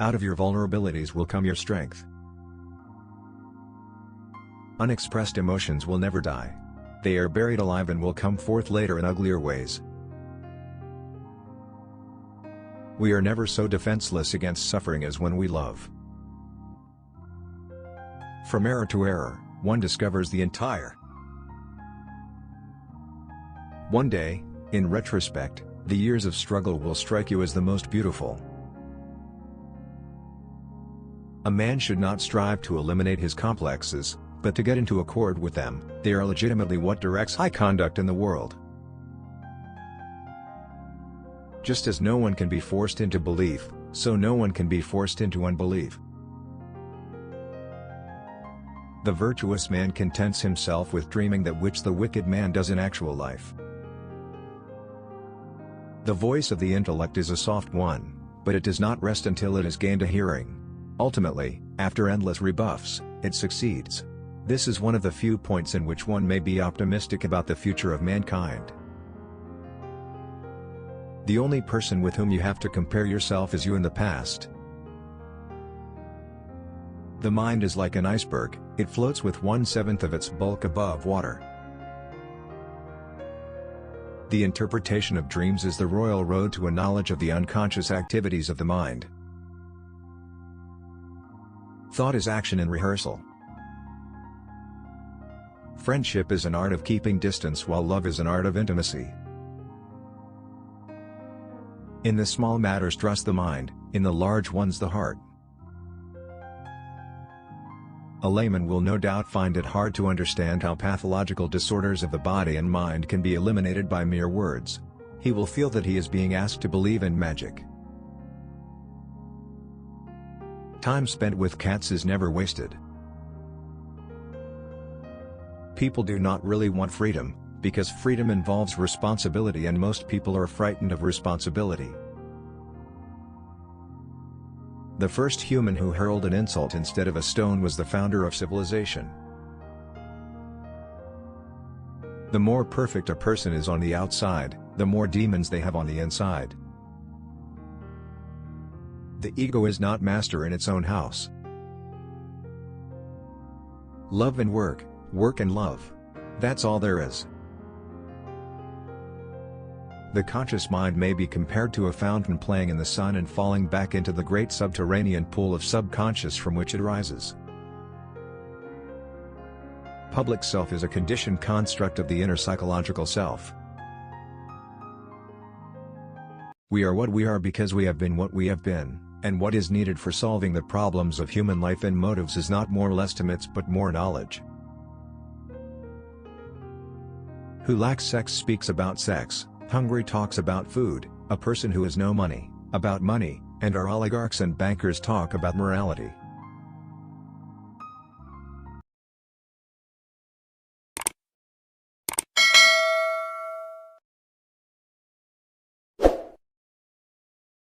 Out of your vulnerabilities will come your strength. Unexpressed emotions will never die. They are buried alive and will come forth later in uglier ways. We are never so defenseless against suffering as when we love. From error to error, one discovers the entire. One day, in retrospect, the years of struggle will strike you as the most beautiful. A man should not strive to eliminate his complexes, but to get into accord with them. They are legitimately what directs high conduct in the world. Just as no one can be forced into belief, so no one can be forced into unbelief. The virtuous man contents himself with dreaming that which the wicked man does in actual life. The voice of the intellect is a soft one, but it does not rest until it has gained a hearing. Ultimately, after endless rebuffs, it succeeds. This is one of the few points in which one may be optimistic about the future of mankind. The only person with whom you have to compare yourself is you in the past. The mind is like an iceberg, it floats with 1/7 of its bulk above water. The interpretation of dreams is the royal road to a knowledge of the unconscious activities of the mind. Thought is action in rehearsal. Friendship is an art of keeping distance while love is an art of intimacy. In the small matters trust the mind, in the large ones the heart. A layman will no doubt find it hard to understand how pathological disorders of the body and mind can be eliminated by mere words. He will feel that he is being asked to believe in magic. Time spent with cats is never wasted. People do not really want freedom, because freedom involves responsibility and most people are frightened of responsibility. The first human who hurled an insult instead of a stone was the founder of civilization. The more perfect a person is on the outside, the more demons they have on the inside. The ego is not master in its own house. Love and work, work and love. That's all there is. The conscious mind may be compared to a fountain playing in the sun and falling back into the great subterranean pool of subconscious from which it rises. Public self is a conditioned construct of the inner psychological self. We are what we are because we have been what we have been, and what is needed for solving the problems of human life and motives is not more estimates but more knowledge. Who lacks sex speaks about sex. Hungry talks about food, a person who has no money, about money, and our oligarchs and bankers talk about morality.